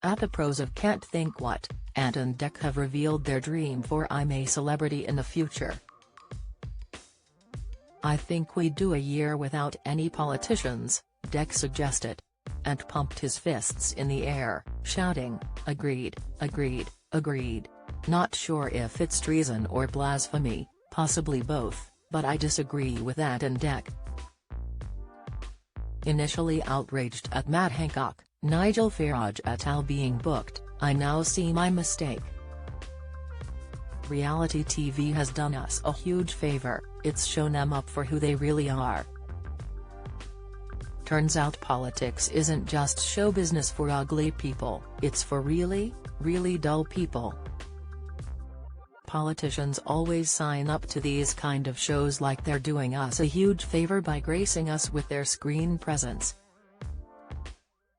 At the pros of Can't Think What, Ant and Dec have revealed their dream for I'm a Celebrity in the future. "I think we'd do a year without any politicians," Dec suggested. Ant pumped his fists in the air, shouting, "Agreed, agreed, agreed. Not sure if it's treason or blasphemy, possibly both, but I disagree with Ant and Dec." Initially outraged at Matt Hancock, Nigel Farage et al. Being booked, "I now see my mistake. Reality TV has done us a huge favor, it's shown them up for who they really are. Turns out politics isn't just show business for ugly people, it's for really, really dull people. Politicians always sign up to these kind of shows like they're doing us a huge favor by gracing us with their screen presence.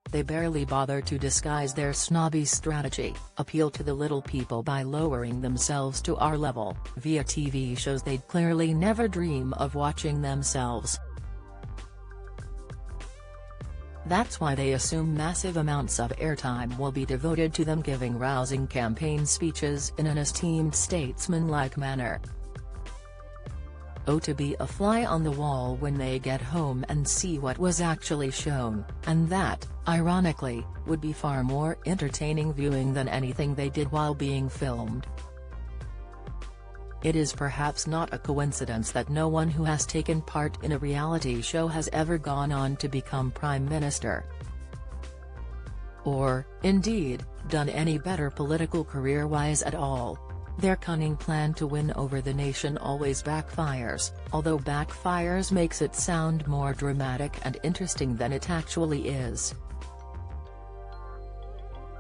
They barely bother to disguise their snobby strategy, appeal to the little people by lowering themselves to our level, via TV shows they'd clearly never dream of watching themselves. That's why they assume massive amounts of airtime will be devoted to them giving rousing campaign speeches in an esteemed statesman-like manner. Oh, to be a fly on the wall when they get home and see what was actually shown, and that, ironically, would be far more entertaining viewing than anything they did while being filmed. It is perhaps not a coincidence that no one who has taken part in a reality show has ever gone on to become Prime Minister. Or, indeed, done any better political career-wise at all. Their cunning plan to win over the nation always backfires, although backfires makes it sound more dramatic and interesting than it actually is.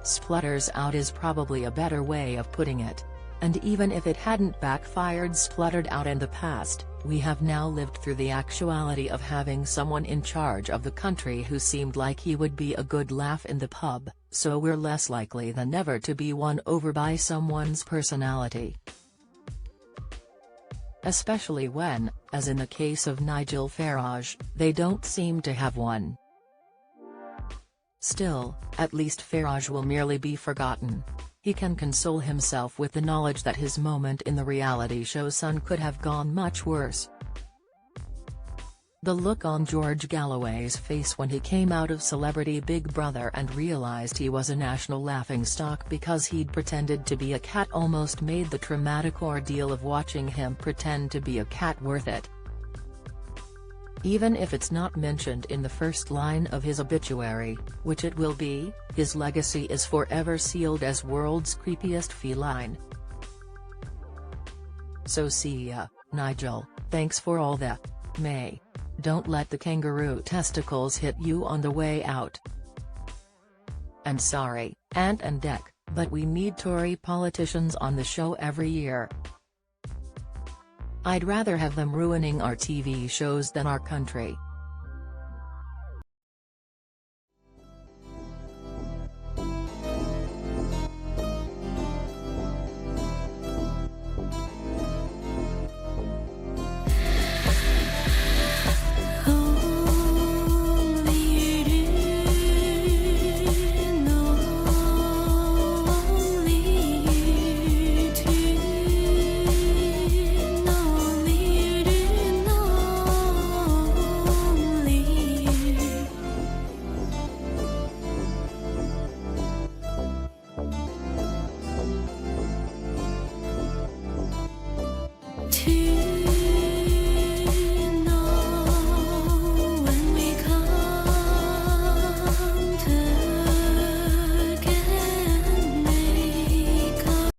Splutters out is probably a better way of putting it. And even if it hadn't backfired spluttered out in the past, we have now lived through the actuality of having someone in charge of the country who seemed like he would be a good laugh in the pub, so we're less likely than ever to be won over by someone's personality. Especially when, as in the case of Nigel Farage, they don't seem to have one. Still, at least Farage will merely be forgotten. He can console himself with the knowledge that his moment in the reality show Sun could have gone much worse. The look on George Galloway's face when he came out of Celebrity Big Brother and realized he was a national laughingstock because he'd pretended to be a cat almost made the traumatic ordeal of watching him pretend to be a cat worth it. Even if it's not mentioned in the first line of his obituary, which it will be, his legacy is forever sealed as world's creepiest feline. So see ya, Nigel, thanks for all the May. Don't let the kangaroo testicles hit you on the way out. And sorry, Ant and Dec, but we need Tory politicians on the show every year. I'd rather have them ruining our TV shows than our country.